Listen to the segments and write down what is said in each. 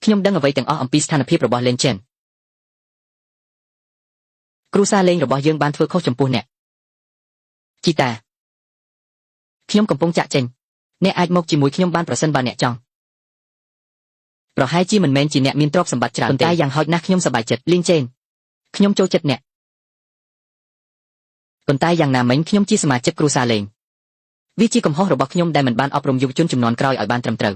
ខ្ញុំដឹងអ្វីទាំងអស់អំពីស្ថានភាពរបស់លេងចេនគ្រូសាលេងរបស់យើងបានធ្វើខុសចំពោះអ្នកជីតាខ្ញុំកំពុងចាក់ចេញអ្នកអាចមកជាមួយខ្ញុំបានប្រសិនបើអ្នកចង់ប្រហែលជាមិនមែនជាអ្នកមានទ្រព្យសម្បត្តិច្រើនទេប៉ុន្តែយ៉ាងហោចណាស់ខ្ញុំសប្បាយចិត្តលេងចេនខ្ញុំចូលចិត្តអ្នកប៉ុន្តែយ៉ាងណាមិញខ្ញុំជាសមាជិកគ្រួសារលេងវាជាកំហុសរបស់ខ្ញុំដែលមិនបានអប់រំយុវជនជំនាន់ក្រោយឲ្យបានត្រឹមត្រូវ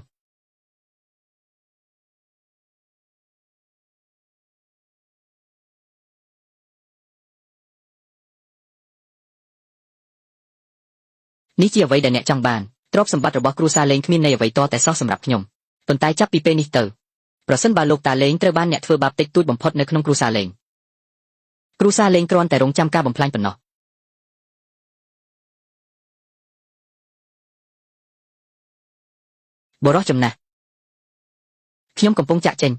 នេះជាអ្វីដែលអ្នកចង់បានទ្រព្យសម្បត្តិរបស់គ្រួសារលេងគ្មានន័យអ្វីតតែសោះសម្រាប់ខ្ញុំប៉ុន្តែចាប់ពីពេលនេះទៅប្រសិនបើលោកតាលេងត្រូវបានអ្នកធ្វើបាបតិចតួចបំផុតនៅក្នុងគ្រួសារលេងគ្រួសារលេងគ្រាន់តែរងចាំការបំផ្លាញប៉ុណ្ណោះបរិសុទ្ធចំណាស់ខ្ញុំកំពុងចាក់ចេញ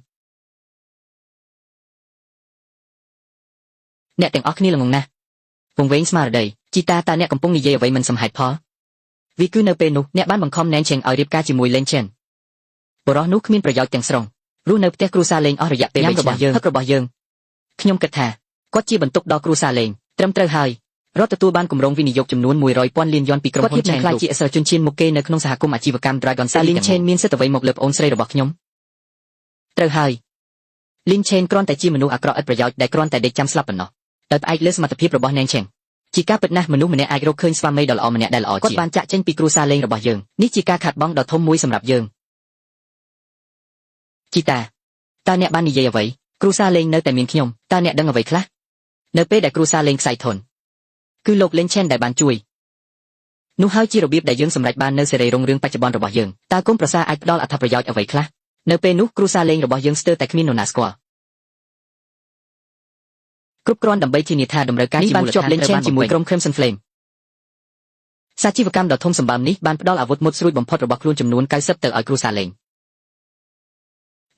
អ្នកទាំងអស់គ្នាល្ងងណាស់វង្វេងស្មារតីជីតាតើអ្នកកំពុងនិយាយអ្វីមិនសមហេតុផលវាគឺនៅពេលនោះអ្នកបានបង្ខំណែនឆេងឲ្យរៀបការជាមួយលេងឆេនបរិសុទ្ធនោះគ្មានប្រយោជន៍ទាំងស្រុងរស់នៅផ្ទះគ្រួសារលេងអស់រយៈពេល3ឆ្នាំរបស់យើងខ្ញុំគិតថាគាត់ជាបន្ទុកដល់គ្រួសារលេងត្រឹមត្រូវហើយរដ្ឋទទួលបានគម្រោងវិនិយោគចំនួន100,000 លានយ៉នពីក្រុមហ៊ុនឆេនខ្លាចជាអសរជនឈានមុខគេនៅក្នុងសហគមន៍អាជីវកម្ម Dragon City លីងឆេនមានសិទ្ធិអ្វីមកលើប្អូនស្រីរបស់ខ្ញុំត្រូវហើយលីងឆេនគ្រាន់តែជាមនុស្សអាក្រក់ឥតប្រយោជន៍ដែលគ្រាន់តែដេកចាំស្លាប់ប៉ុណ្ណោះដោយផ្អែកលើសមត្ថភាពរបស់ណែនឆេងជាការពិតណាស់មនុស្សម្នាក់អាចរកឃើញស្វាមីដ៏ល្អម្នាក់ដែលល្អជាគាត់បានចាក់ចេញពីគ្រួសារលេងរបស់យើងនេះជាការខាតបង់ដ៏ធំមួយសម្រាប់យើងជីតាតើអ្នកបាននិយាយអ្វីគ្រួសារលេងនៅតែមានខ្ញុំតើអ្នកដឹងអ្វីខ្លះនៅពេលដែលគ្រួសារលេងខ្សែធនគឺលោកលេងឆេនដែលបានជួយនោះហើយជារបៀបដែលយើងសម្រេចបាននៅសេរីរុងរឿងបច្ចុប្បន្នរបស់យើងតើគុំប្រសាអាចផ្ដល់អត្ថប្រយោជន៍អ្វីខ្លះនៅពេលនោះគ្រួសារលេងរបស់យើងស្ទើរតែគ្មាននរណាស្គាល់គ្រប់គ្រាន់ដើម្បីធានាថាតម្រូវការជាមូលដ្ឋានលេងឆេនជាមួយក្រុម Crimson Flame សាជីវកម្មដ៏ធំសម្បើមនេះបានផ្ដល់អាវុធមុតស្រួចបំផុតរបស់ខ្លួនចំនួន90ទៅឲ្យគ្រួសារលេង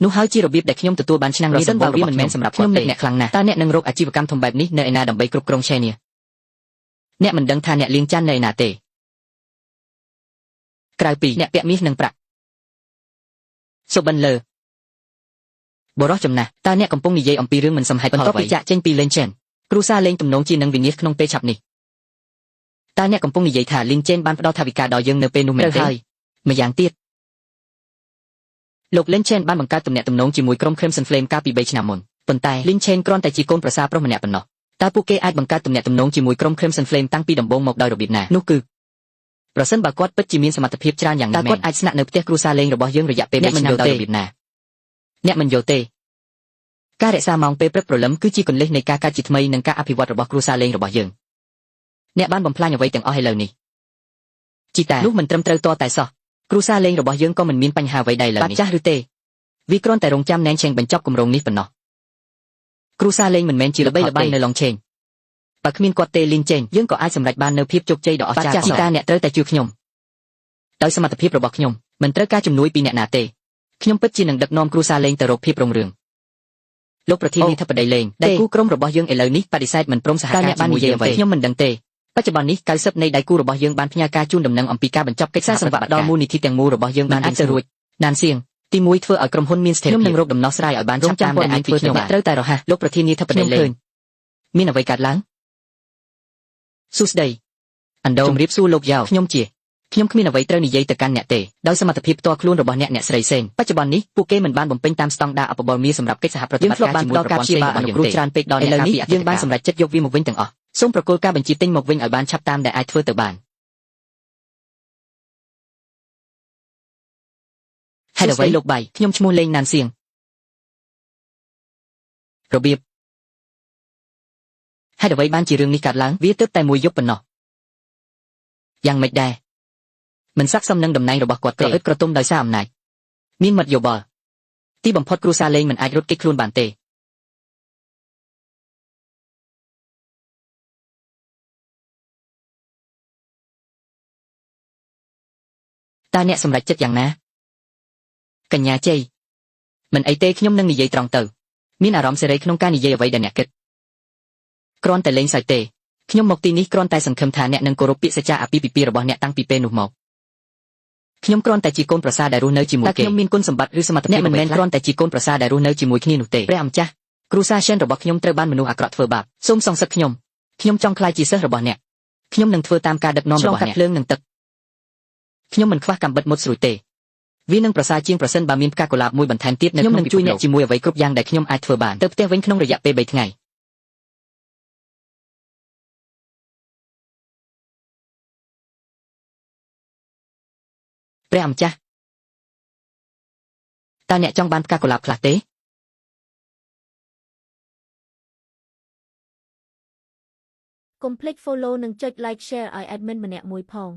នោះហើយជារបៀបដែលខ្ញុំទទួលបានឆ្នាំនេះដំបូងវាមិនមែនសម្រាប់ខ្ញុំអ្នកខ្លាំងណាស់តើអ្នកនឹងរកអាជីវកម្មធំបែបនេះនៅឯណាដើម្បីគ្រប់គ្រងឆេននេះអ្នកមិនដឹងថាអ្នកលៀងចាន់នៅឯណាទេក្រៅពីអ្នកពាក់មាសនិងប្រាក់សុបិនលើបរិសុទ្ធចំណាស់តើអ្នកកំពុងនិយាយអំពីរឿងមិនសមហេតុផលអ្វីបន្ទាប់ពីចាក់ចេញពីលេងឆេនគ្រូសារលេងទំនងជានឹងវិនាសក្នុងពេលឆាប់នេះតើអ្នកកំពុងនិយាយថាលីងចេនបានផ្ដល់ថវិកាដល់យើងនៅពេលនោះមែនទេម្យ៉ាងទៀតលោកលីងឆេនបានបង្កើតទំនាក់ទំនងជាមួយក្រុម Crimson Flame កាលពី3ឆ្នាំមុនប៉ុន្តែលីងឆេនគ្រាន់តែជាកូនប្រសារប្រុសម្នាក់ប៉ុណ្ណោះតើពួកគេអាចបង្កើតទំនាក់ទំនងជាមួយក្រុម Crimson Flame តាំងពីដំបូងមកដោយរបៀបណានោះគឺប្រសិនបើគាត់ពិតជាមានសមត្ថភាពច្រើនយ៉ាងនេះតើគាត់អាចស្នាក់នៅផ្ទះគ្រួសារលេងរបស់យើងរយៈពេល3ឆ្នាំដោយរបៀបណាអ្នកមិនយល់ទេការរក្សាម៉ោងពេលព្រឹកព្រលឹមគឺជាគន្លឹះនៃការកើតជាថ្មីនិងការអភិវឌ្ឍរបស់គ្រួសារលេងរបស់យើងអ្នកបានបំផ្លាញអ្វីទាំងអស់ឥឡូវនេះជីតានោះមិនត្រឹមត្រូវតតែសោះគ្រួសារលេងរបស់យើងក៏មិនមានបញ្ហាអ្វីដែរឡើយនេះចាស់ឬទេវាគ្រាន់តែរងចាំណែនឆេងបញ្ចប់គម្រោងនេះប៉ុណ្ណោះគ្រួសារលេងមិនមែនជាល្បីល្បាញនៅឡុងឆេងបើគ្មានគាត់ទេលីងចេងយើងក៏អាចសម្រេចបាននូវភាពជោគជ័យដ៏អស្ចារ្យជីតាអ្នកត្រូវតែជួយខ្ញុំដោយសមត្ថភាពរបស់ខ្ញុំមិនត្រូវការជំនួយពីអ្នកណាទេខ្ញុំពិតជានឹងដឹកនាំគ្រួសារលេងទៅរកភាពរុងរឿងលោកប្រធានាធិបតីលេងដៃគូក្រុមរបស់យើងឥឡូវនេះបដិសេធមិនព្រមសហការជាមួយយើងទេខ្ញុំមិនដឹងទេបច្ចុប្បន្ននេះ90នៃដៃគូរបស់យើងបានផ្ញើការជូនដំណឹងអំពីការបញ្ចប់កិច្ចសារសន្និបាតដល់មូលនិធិទាំងមូលរបស់យើងបានអាចទៅរួចណានសៀងទី1ធ្វើឲ្យក្រុមហ៊ុនមានស្ថិរភាពខ្ញុំនឹងរកដំណោះស្រាយឲ្យបានឆាប់តាមដែលអាចធ្វើខ្ញុំត្រូវតែរហ័សលោកប្រធានាធិបតីលេងមានអ្វីកើតឡើងសួស្តីអណ្ដូងជម្រាបសួរលោកយ៉ាវខ្ញុំគ្មានអ្វីត្រូវនិយាយទៅកាន់អ្នកទេដោយសមត្ថភាពផ្ទាល់ខ្លួនរបស់អ្នកស្រីសេងបច្ចុប្បន្ននេះពួកគេមិនបានបំពេញតាមស្តង់ដារអបបរមាសម្រាប់កិច្ចសហប្រតិបត្តិការជាមួយប្រព័ន្ធផ្សេងរបស់យើងទេច្រើនពេកដល់អ្នកនេះយើងបានសម្រេចចិត្តយកវាមកវិញទាំងអស់សូមប្រគល់ការបញ្ជាទិញមកវិញឲ្យបានឆាប់តាមដែលអាចធ្វើទៅបានហេតុអ្វីលោកបៃខ្ញុំឈ្មោះលេងណានសៀងរបៀបហេតុអ្វីបានជារឿងនេះកើតឡើងវាទើបតែមួយយប់ប៉ុណ្ណោះយ៉ាងម៉េចដែរមិនស័ក្តិសមនឹងតំណែងរបស់គាត់ទេក្រអឹតក្រទុំដោយសារអំណាចមានមតិយោបល់ទីបំផុតគ្រួសារលេងមិនអាចរត់គេចខ្លួនបានទេតើអ្នកសម្រេចចិត្តយ៉ាងណាកញ្ញាជ័យមិនអីទេខ្ញុំនឹងនិយាយត្រង់ទៅមានអារម្មណ៍សេរីក្នុងការនិយាយអ្វីដែលអ្នកគិតគ្រាន់តែលេងសើចទេខ្ញុំមកទីនេះគ្រាន់តែសង្ឃឹមថាអ្នកនឹងគោរពពាក្យសច្ចាអាពាហ៍ពិពាហ៍របស់អ្នកតាំងពីពេលនោះមក ខ្ញុំគ្រាន់តែជាកូនប្រសារដែលរស់នៅជាមួយគេខ្ញុំមានគុណសម្បត្តិឬសមត្ថភាពមិនមែនគ្រាន់តែជាកូនប្រសារដែលរស់នៅជាមួយគ្នានោះទេព្រះអម្ចាស់គ្រូសាសនរបស់ខ្ញុំត្រូវបានមនុស្សអាក្រក់ធ្វើបាបសូមសងសឹកខ្ញុំចង់ក្លាយជាសិស្សរបស់អ្នកខ្ញុំនឹងធ្វើតាមការដឹកនាំរបស់អ្នកភ្លើងនិងទឹកខ្ញុំមិនខ្វះកាំបិតមុតស្រួយទេវានឹងប្រសើរជាងប្រសិនបើមានផ្កាកុលាបមួយបន្ថែមទៀតនៅក្នុងពិភពលោកខ្ញុំនឹងជួយអ្នកជាមួយអ្វីគ្រប់យ៉ាងដែលខ្ញុំអាចធ្វើបានទៅផ្ទះវិញក្នុងរយៈពេល3ថ្ងៃព្រះអម្ចាស់តើអ្នកចង់បានផ្កាកុលាបខ្លះទេកុំភ្លេច follow និងចុច like share ឲ្យ admin ម្នាក់មួយផង